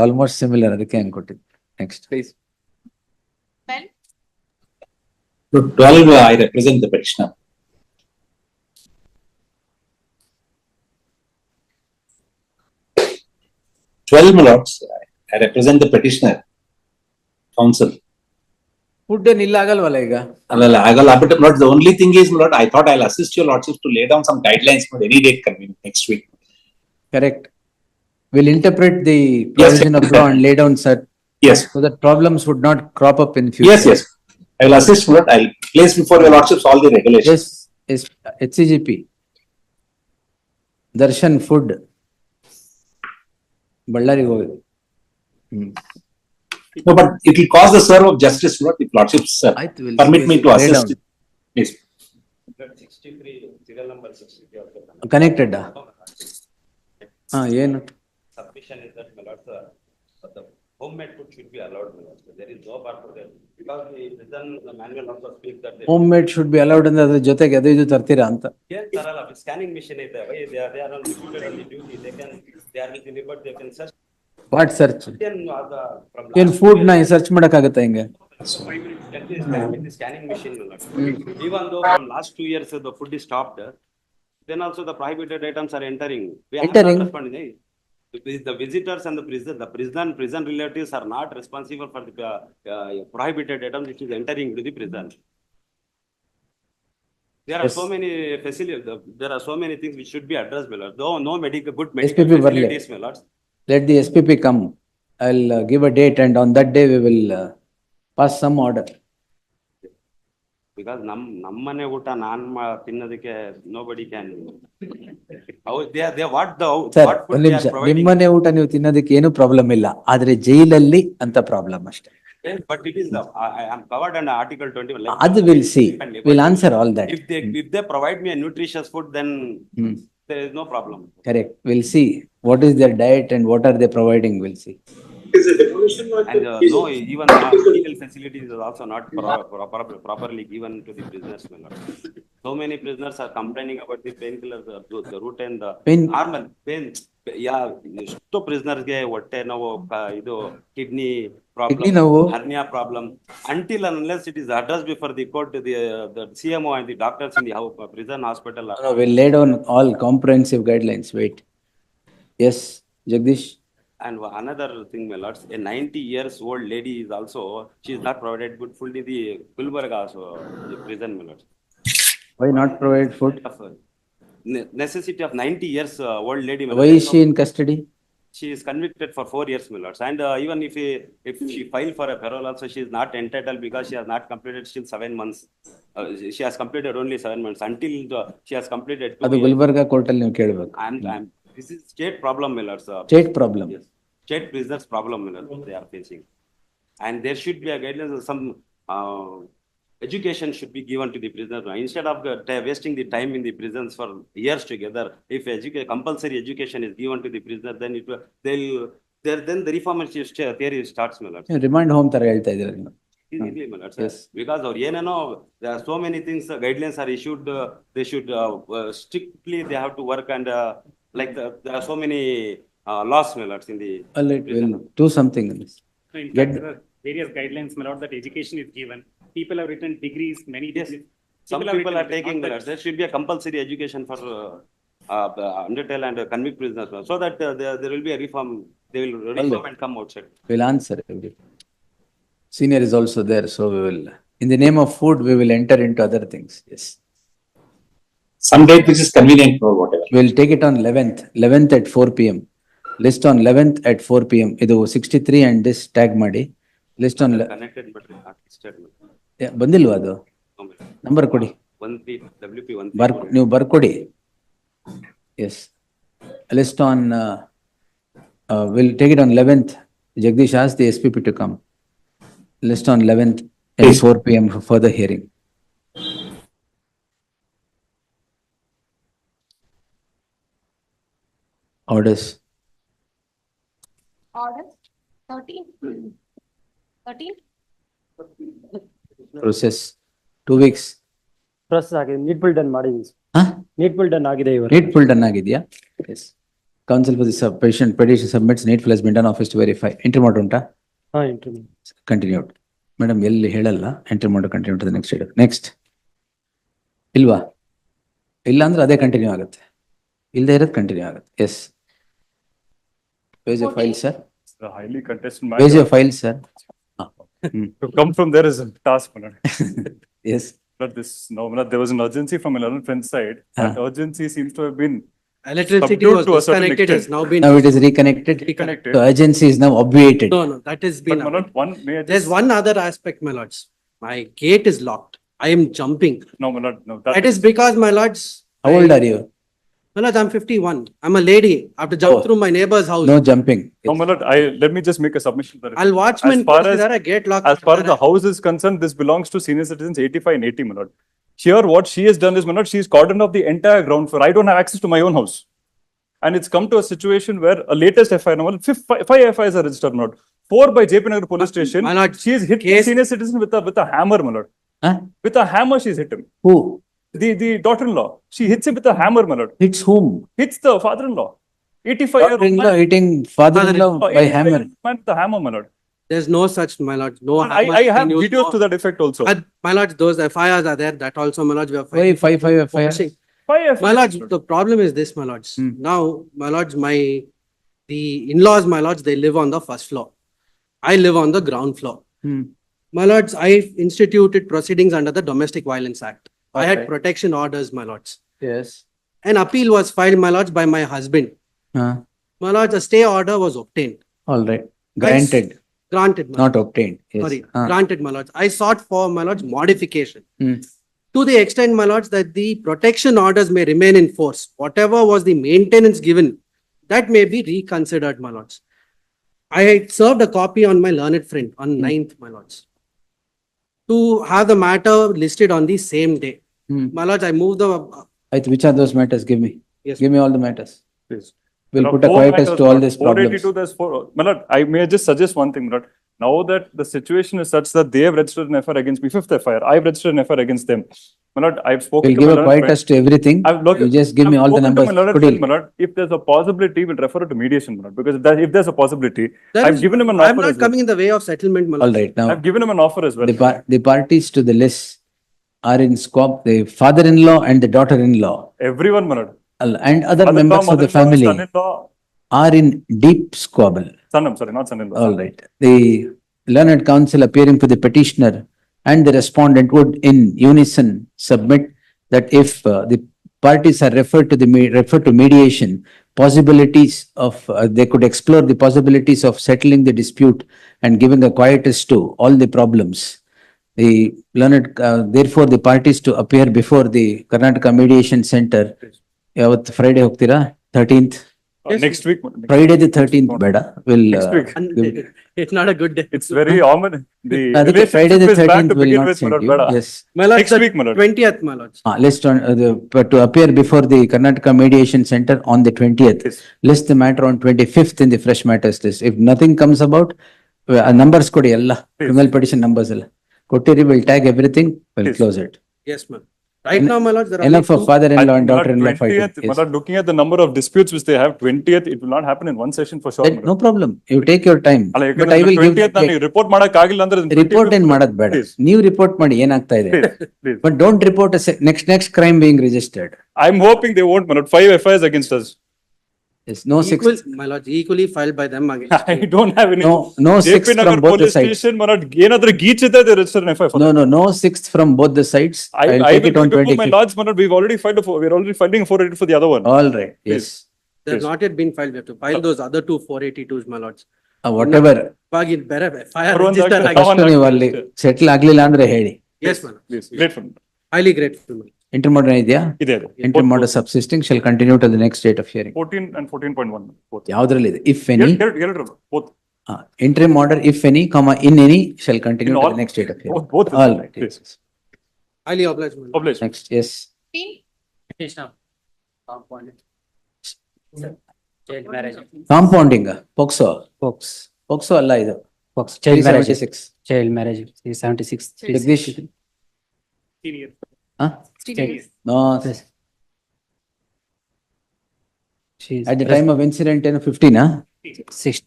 Almost similar, ಅದಕ್ಕೆ ಹಂಗೆ ಕೊಟ್ಟಿದ್ದು. Next Please. Well, So 12, I represent the petitioner. 12, my lords, I represent the petitioner, counsel. Food ಏನ್ ಇಲ್ಲ ಆಗಲ್ವಲ್ಲ ಈಗ? Agala, but not the only thing is, my lord, I thought I'll assist your lordships to lay down some guidelines for any date convenient next week. Correct. We'll interpret the provision of law and lay down such Yes, so that problems would not crop up in future. yes, yes. I will assist, my lord. I'll place before your lordships all the regulations. Yes, HCGP. Darshan food. ಬಳ್ಳಾರಿಗೆ ಹೋಗಿದೆ. No, but it will cause the serve of justice, my lord, if lordships ಆಯ್ತು, we'll permit me to lay assist. down. Please. 63, serial number 63. Connected ಆ? ಹಾ, ಏನು? Submission is that, my lord, but the homemade food should be allowed, my lord. There is no part for them. Because the manual also speaks that. Home made should be allowed ಅಂದ್ರೆ ಅದ್ರ ಜೊತೆಗೆ ಅದು ಇದು ತರ್ತೀರಾ ಅಂತ? Yes, Sarala, scanning machine is there. They are on deputed on the duty. They are within liberty, they can search. What search? From ಏನ್ food ನ search ಮಾಡಕ್ ಆಗತ್ತಾ ಹಿಂಗೆ? with the scanning machine, my lord. Even though from last 2 years the food is stopped, then also the prohibited items are entering. We have Entering? not responded, eh? The visitors and the prison relatives are not responsible for the prohibited items which is entering into the prison. There are Yes. so many facilities, there are so many things which should be addressed, my lord. Though no good medical SPP ಬರ್ಲಿ. facilities, my lord. Let the SPP come. I'll give a date and on that day we will pass some order. Because ನಮ್ಮನೆ ಊಟ ತಿನ್ನೋದಕ್ಕೆ nobody can. They what sir, food ಒಂದ್ they ನಿಮಿಷ. are providing. ನಿಮ್ಮನೆ ಊಟ ನೀವು ತಿನ್ನೋದಕ್ಕೆ ಏನು ಪ್ರಾಬ್ಲಮ್ ಇಲ್ಲ, ಆದ್ರೆ ಜೈಲಲ್ಲಿ ಅಂತ ಪ್ರಾಬ್ಲಮ್ ಅಷ್ಟೇ. Yes, but it is I am covered under Article 21. like- ಅದು will see, will answer all that. If they provide me a nutritious food, then Hmm. there is no problem. Correct. We'll see what is their diet and what are they providing. We'll see. And no, even medical facilities is also not properly given to the prisoners, my lord. So many prisoners are complaining about the painkillers, the root and the Pain- normal pain. Yeah, ಎಷ್ಟೋ prisoners ಗೆ ಹೊಟ್ಟೆ ನೋವು, ಇದು kidney problem, Kidney ನೋವು. hernia problem. Until and unless it is addressed before the court, the CMO and the doctors in the prison hospital. No, we'll lay down all comprehensive guidelines. Wait. Yes, Jagdish. And another thing, my lords, a 90 years old lady is also, she is not provided good food in the Gulbarga also, the prison, my lords. Why not provide food? Necessity of 90 years old lady, my Why lords. is she in custody? She is convicted for 4 years, my lords. And even if she filed for a parole also, she is not entitled because she has not completed still 7 months. She has completed only 7 months until she has completed 2 ಅದು years. Gulbarga court ಅಲ್ಲಿ ನೀವು ಕೇಳಬೇಕು. This is state problem, my lords. State problem. Yes. State prisoners problem, my lords, they are facing. And there should be a guidelines, some education should be given to the prisoners. Instead of wasting the time in the prisons for years together, if compulsory education is given to the prisoner, then then the reformist theory starts, my lords. Remand home ತರ ಹೇಳ್ತಾ ಇದ್ದೀರಾ ನೀವು? Easily, my lords. Yes. Because there are so many things, guidelines are issued, they should strictly, they have to work and like there are so many laws, my lords, in the We'll do something in this. So in Get- fact, there are various guidelines, my lord, that education is given. People have written degrees, many Yes. degrees. Some have people written are taking, not that- there should be a compulsory education for undertale and convict prisoners, so that there will be a reform, they will reform and come outside. We'll answer everything. Senior is also there, so we will, in the name of food, we will enter into other things. Yes. Some date which is convenient or whatever. We'll take it on 11th at 4 p.m. List on 11th at 4 p.m. ಇದು 63 and this tag ಮಾಡಿ. List on, Connected but not listed. ಬಂದಿಲ್ವಾ ಅದು? Number ಕೊಡಿ. 13 WP 13. ನೀವು ಬರ್ಕೊಡಿ. Yes. List on, we'll take it on 11th. Jagdish asked the SPP to come. List on 11th at Please. 4 p.m. for further hearing. Orders. order 13. 13. Process 2 weeks. Process ಆಗಿದೆ, ನೀಟ್ಫುಲ್ done ಮಾಡಿದೀನಿ. ಹಾ? ನೀಟ್ಫುಲ್ done ಆಗಿದೆ ಇವರು. Needful done ಆಗಿದೆಯಾ? Yes. counsel for the petition submits needful has been done, office to verify. Entry mode unta? Continued. Madam, ಎಲ್ಲಿ ಹೇಳಲ್ಲ, entry mode continue to the next state. Next. ಇಲ್ವಾ? ಇಲ್ಲ ಅಂದ್ರೆ ಅದೇ ಕಂಟಿನ್ಯೂ ಆಗುತ್ತೆ. ಇಲ್ಲದೆ ಇರೋದು ಕಂಟಿನ್ಯೂ ಆಗುತ್ತೆ. Yes. Where's your file, sir? It's a highly contested Where's your matter. file, sir? To come from there is a task, my lord. Yes. But this, no, my lord, there was an urgency from my learned friend's side. That urgency seems to have been Electricity subdued was to a certain disconnected, extent. has now been. Now it is reconnected. Reconnected. The urgency is now obviated. No, that has But been. my lord, one, may I There's just, one other aspect, my lords. My gate is locked. I am jumping. no, my lord, no. That is because, my lords. How old are you? My lords, I'm 51. I'm a lady. I have to jump Oh. through my neighbor's house. No jumping. No, my lord, let me just make a submission. to the I'll watchman. As far as- a gate locked. As far as the house is concerned, this belongs to senior citizens 85 and 80, my lord. Here, what she has done is, my lord, she's cordoned off the entire ground floor. I don't have access to my own house. And it's come to a situation where a latest FIR, no, five FIRs are registered, my lord. 4 by JP Nagar police station. My lord, She has hit the case- senior citizen with a hammer, my lord. Huh? With a hammer, she's hit him. Who? The daughter-in-law, she hits him with a hammer, my lord. Hits whom? Hits the father-in-law. 85-year-old Father-in-law man. hitting father-in-law by 85-year-old hammer. Man with a hammer, my lord. There's no such, my lords. No. I hammer have being used. videos to that effect also. But, my lords, those FIRs are there. That also, my lords, we are Why fighting. 5 FIR? Watching. 5 FIRs, My lords, my lord. the problem is this, my lords. Hmm. Now, my lords, the in-laws, my lords, they live on the first floor. I live on the ground floor. Hmm. My lords, I instituted proceedings under the Domestic Violence Act. I had Okay. protection orders, my lords. Yes. An appeal was filed, my lords, by my husband. My lords, a stay order was obtained, All right. Granted, granted, my not lords. obtained. Yes. Sorry, Ah. granted, my lords. I sought for, my lords, modification. Hmm. To the extent, my lords, that the protection orders may remain in force. Whatever was the maintenance given, that may be reconsidered, my lords. I had served a copy on my learned friend on 9th, my lords, to have the matter listed on the same day. Hmm. My lords, I moved the, Which are those matters? Give me. yes, Give me all the matters. Please. We'll Now, put a 4 quietus matters, to all my lord. these problems. 482, there's 4. My lord, I may just suggest one thing, my lord. Now that the situation is such that they have registered an FIR against me, 5th FIR, I've registered an FIR against them. My lord, I've spoken We'll to give my a learned friend. quietus to everything. You just give me I've all the spoken to numbers. my learned Kudil. friend, my lord. If there's a possibility, we'll refer it to mediation, my lord, because if there's a possibility, There I've is- given him an I'm offer not as well. coming in the way of settlement, my All lords. right. Now, I've given him an offer as well. the parties to the list are in scope, the father-in-law and the daughter-in-law Everyone, my lord. and other Mother-in-law, members of the mother-in-law, family son-in-law, are in deep squabble. son, sorry, not son-in-law. All right. The learned counsel appearing for the petitioner and the respondent would in unison submit that if the parties are referred to mediation, possibilities of, they could explore the possibilities of settling the dispute and giving a quietus to all the problems. The learned, therefore, the parties to appear before the Karnataka Mediation Center. Yavat Friday ಹೋಗ್ತೀರಾ? 13th. Next week. my lord. Friday the 13th ಬೇಡ. Will. Next week. And give- it's not a good day. It's very ominous. The ಅದಕ್ಕೆ Friday the relationship is bad 13th to will begin not with, my send lord, you. bada. Yes. My lords, Next the week, my lord. 20th, my lords. List on, to appear before the Karnataka Mediation Center on the 20th. Yes. List the matter on 25th in the fresh matters list. If nothing comes about, numbers ಕೊಡಿ ಎಲ್ಲ, criminal petition numbers ಎಲ್ಲ. ಕೊಟ್ಟಿರಿ, will tag everything, will Yes. close it. Yes, ma'am. Right now, my lords, there are Enough only of two- father-in-law and My lord, daughter-in-law 20th, fighting. my Yes. lord, looking at the number of disputes which they have, 20th, it will not happen in one session for sure. That- my No lord. problem. You take your time. ಅಲ್ಲ, But ಯಾಕಂದ್ರೆ I will give 20th ನಾನು report ಮಾಡಕ್ ಆಗಿಲ್ಲ ಅಂದ್ರೆ report ಏನ್ ಮಾಡೋದ್ ಬೇಡ. Please. ನೀವು ರಿಪೋರ್ಟ್ ಮಾಡಿ ಏನಾಗ್ತಾ ಇದೆ. Please. But don't report a next crime being registered. I'm hoping they won't, my lord. 5 FIRs against us. Yes, no Equal, sixth, my lords, equally filed by them against I me. don't have any. no JP sixth Nagar from both the police sides. station, my lord, ಏನಾದ್ರೂ ಗೀಚಿದ್ರೆ they register an FIR for that. No sixth from both the sides. I'll I take will it on be before my 25th. lords, my lord, we're already filing a 480 for the other one. All right, yes. They're Yes. not yet been filed. We have to file those other two 482s, my lords. Whatever. Bagin, better, fire For one register second, against. one- First ನೀವು ಅಲ್ಲಿ settle ಆಗ್ಲಿಲ್ಲ ಅಂದ್ರೆ ಹೇಳಿ. Yes, my lords. Please, grateful. Highly grateful, my lords. Inter modern ಇದೆಯಾ? ಇದೆ. Inter modern subsisting shall continue to the next date of hearing. 14 and 14.1. Both. ಯಾವ್ದ್ರಲ್ಲಿದೆ? If any, ಎರಡ್ರಲ್ಲೂ, both. interim order if any, comma in any shall continue In to all? the next date of hearing. Both. All right, Yes. yes. Highly obliged, my lords. Obliged. Next, yes. 15. Compounding, POXO. POXO ಅಲ್ಲ ಇದು. Child marriage, 376. child marriage, 76. Jagdish? 16 years. Huh? 16 years. No, She is At the time of incident, 15, huh? 6.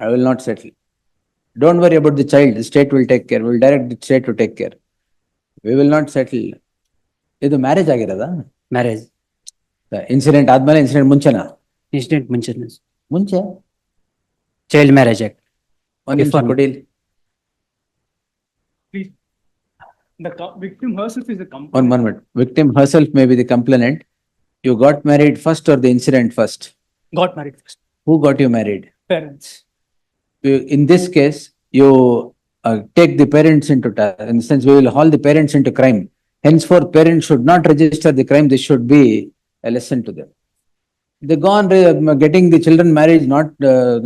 I will not settle. Don't worry about the child. The state will take care. We'll direct the state to take care. We will not settle. ಇದು marriage ಆಗಿರೋದಾ? Marriage. Incident ಆದ್ಮೇಲೆ incident ಮುಂಚೆನಾ? Incident ಮುಂಚೆ. ಮುಂಚೆ Child Marriage Act. ಒಂದ್ ನಿಮಿಷ Before. ಕೊಡಿ. The victim herself is the One complainant. moment. Victim herself may be the complainant. You got married first or the incident first? Got married first. Who got you married? Parents. In this case, you take the parents into, in the sense, we will haul the parents into crime. Henceforth, parents should not register the crime. This should be a lesson to them. They go on getting the children married,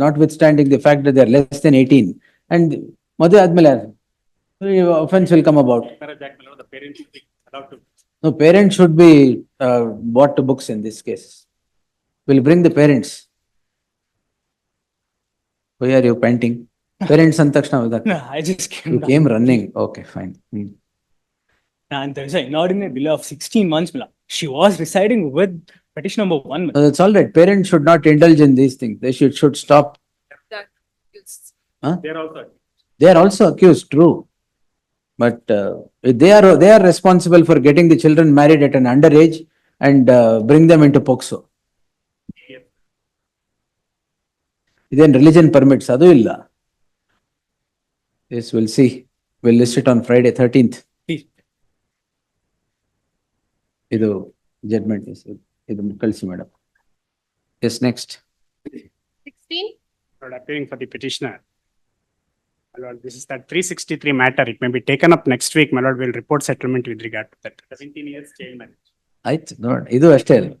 notwithstanding the fact that they are less than 18. And madhu admele offense will come about. Marriage Act, my lord, the parents should be allowed to. No, parents should be brought to books in this case. We'll bring the parents. Why are you panting? Parents antakshna vadak. No, I just came You down. came running. Okay, fine. And there is an inordinate delay of 16 months, my lord. She was residing with petition number 1. No, that's all right. Parents should not indulge in these things. They should stop. They are also. They are also accused, true. But they are responsible for getting the children married at an underage and bring them into POCSO. Then religion permits, adu illa. Yes, we'll see. We'll list it on Friday, 13th. Please. Idu judgment is, idu kalsi madam. Yes, next. 16, Lord, appearing for the petitioner. My lord, this is that 363 matter. It may be taken up next week. My lord, will report settlement with regard to that. 17 years child marriage. Aಯ್ತು ನೋಡಿ ಇದು ಅಷ್ಟೇ ಅಲ್ಲ.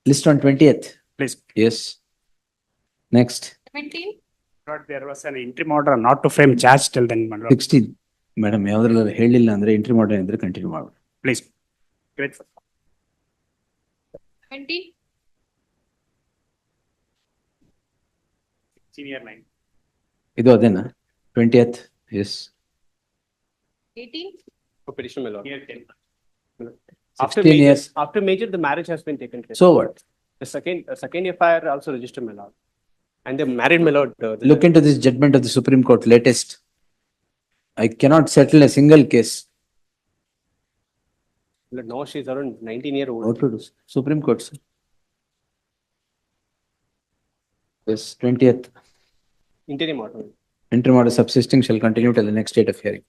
List on 20th. Please. Yes. Next. 17, Lord, there was an interim order not to frame charge till then, my lord. 16. Madam ಯಾವ್ದ್ರಲ್ಲ ಹೇಳಿಲ್ಲ ಅಂದ್ರೆ entry ಮಾಡೋಣ ಅಂದ್ರೆ continue ಮಾಡಿ. Please. Grateful. 20, 16 year 9. ಇದು ಅದೇನಾ? 20th. Yes. 18, For petition, my lord. Year 10. After 16 major, years. after major, the marriage has been taken place. So what? The second FIR also registered, my lord. And they married, my lord. Look into this judgment of the Supreme Court latest. I cannot settle a single case. Now she's around 19-year-old. What to do? Supreme Court, sir. Yes, 20th. Interim order. Interim order subsisting shall continue till the next date of hearing.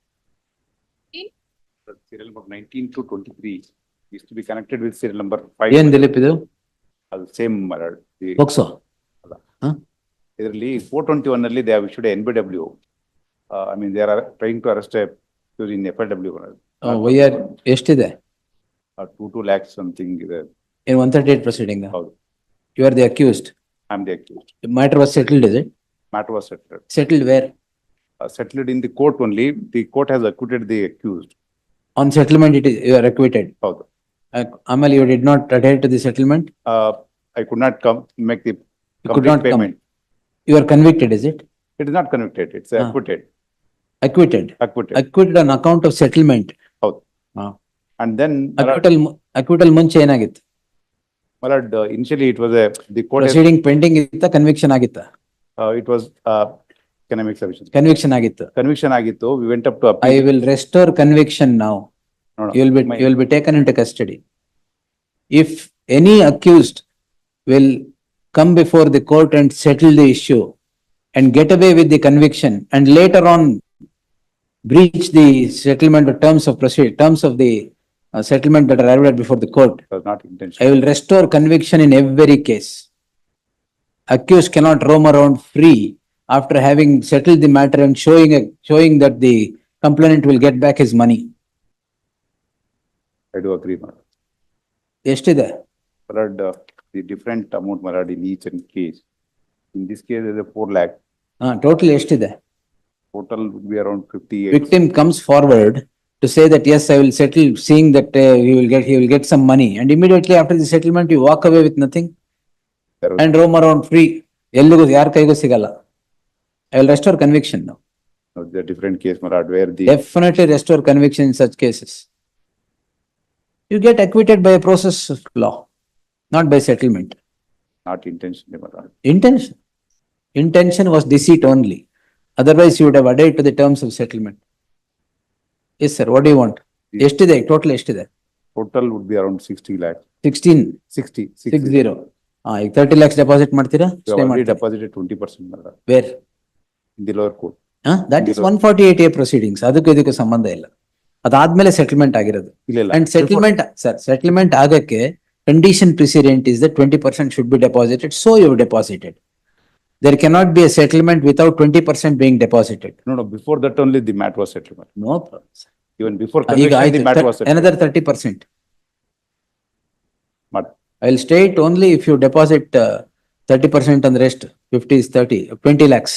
Serial number 19 to 23 is to be connected with serial number 5. ಏನ್ ದಿಲೀಪ್ ಇದು? Same. POCSO. ಇದರಲ್ಲಿ 421 ಅಲ್ಲಿ they have issued a NBW. I mean, they are trying to arrest a in FIW. YR ಎಷ್ಟಿದೆ? 2 lakhs something. In 138 proceeding. ಹೌದು. You are the accused. I am the accused. The matter was settled, is it? Matter was settled. Settled where? Settled in the court only. The court has acquitted the accused. On settlement, you are acquitted. ಹೌದು. Amal, you did not adhere to the settlement? I could not make the You could complete not come. payment. You are convicted, is it? It is not convicted. It's Ah. acquitted. Acquitted. Acquitted. Acquitted on account of settlement. ಹೌದು. Ah. And then, Acquittal ಮುಂಚೆ ಏನಾಗಿತ್ತು? my lord, initially it was the court has, Proceeding pending ಇತ್ತ, conviction ಆಗಿತ್ತ? it was can I make submission? Conviction ಆಗಿತ್ತು. Conviction ಆಗಿತ್ತು. We went up to I appeal. will restore conviction now. No, no. You will be taken into custody. If any accused will come before the court and settle the issue and get away with the conviction and later on breach the settlement or terms of the settlement that are arrived at before the court, It was not I intentional. will restore conviction in every case. Accused cannot roam around free after having settled the matter and showing that the complainant will get back his money. I do agree, my lord. ಎಷ್ಟಿದೆ? My lord, the different amount, my lord, in each and case. In this case, there is a 4 lakh. Total ಎಷ್ಟಿದೆ? Total would be around 58. Victim comes forward to say that yes, I will settle, seeing that he will get some money, and immediately after the settlement you walk away with nothing There was- and roam around free. ಎಲ್ಲಿಗೂ ಯಾರ ಕೈಗೂ ಸಿಗಲ್ಲ. I will restore conviction now. No, the different case, my lord, where the Definitely restore conviction in such cases. You get acquitted by a process of law. not by settlement. Not intentionally, my lord. Intention. Intention was deceit only. Otherwise, you would have adhered to the terms of settlement. Yes, sir. What do you want? ಎಷ್ಟಿದೆ total ಎಷ್ಟಿದೆ? Total would be around 60 lakhs. 16, 60. 60. ಈಗ 30 lakhs deposit ಮಾಡ್ತೀರಾ? You have Stay already ಮಾಡ್ತೀರಾ? deposited 20%, my lord, Where? in the lower court. That is 148A proceedings. ಅದಕ್ಕೂ ಇದಕ್ಕೂ ಸಂಬಂಧ ಇಲ್ಲ. ಅದಾದ್ಮೇಲೆ ಸೆಟಲ್ಮೆಂಟ್ ಆಗಿರೋದು. ಇಲ್ಲ, ಇಲ್ಲ. ಅಂಡ್ ಸೆಟಲ್ಮೆಂಟ್ ಸರ್ ಸೆಟಲ್ಮೆಂಟ್ ಆಗಕ್ಕೆ condition ಪ್ರಿಸಿಡೆಂಟ್ is the 20% should be deposited. So you have deposited. There cannot be a settlement without 20% being deposited. No, before that only the mat was settled. No problem. sir. Even before ಈಗ conviction, the ಆಯ್ತು mat was settled. another 30%. But I'll state only if you deposit 30% on the rest, 50 is 30, 20 lakhs.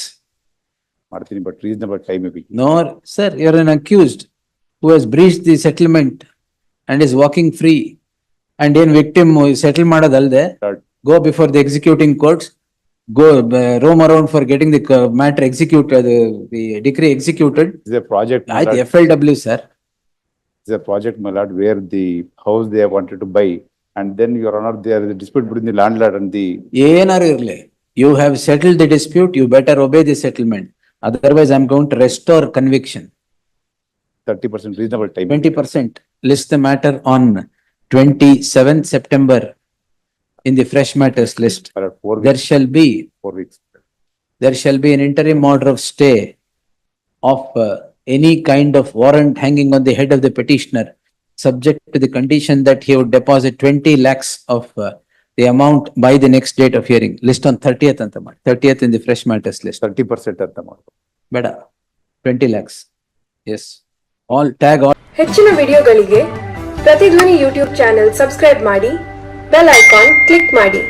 ಮಾಡ್ತೀನಿ, but reasonable time maybe. No, sir, you're an accused who has breached the settlement and is walking free. And in victim settle ಮಾಡೋದಲ್ದೆ Third. go before the executing courts, go roam around for getting the matter executed, the decree executed. It's a project, my ಆಯ್ತು lord. FLW, sir. It's a project, my lord, where the house they have wanted to buy, and then your honor, there is a dispute between the landlord and the, ಏನಾರು ಇರ್ಲಿ, you have settled the dispute, you better obey the settlement. Otherwise, I'm going to restore conviction. 30% reasonable time. 20%. List the matter on 27th September in the fresh matters list. For 4 There weeks, shall be, 4 weeks. there shall be an interim order of stay of any kind of warrant hanging on the head of the petitioner, subject to the condition that he would deposit 20 lakhs of the amount by the next date of hearing. List on 30th ಅಂತ ಮಾಡಿ. 30th in the fresh matters list. 30% ಅಂತ ಮಾಡ್ಬೋದು. ಬೇಡ. 20 lakhs. Yes. All tag all. ಹೆಚ್ಚಿನ ವಿಡಿಯೋಗಳಿಗೆ ಪ್ರತಿಧ್ವನಿ YouTube channel subscribe ಮಾಡಿ, bell icon click ಮಾಡಿ.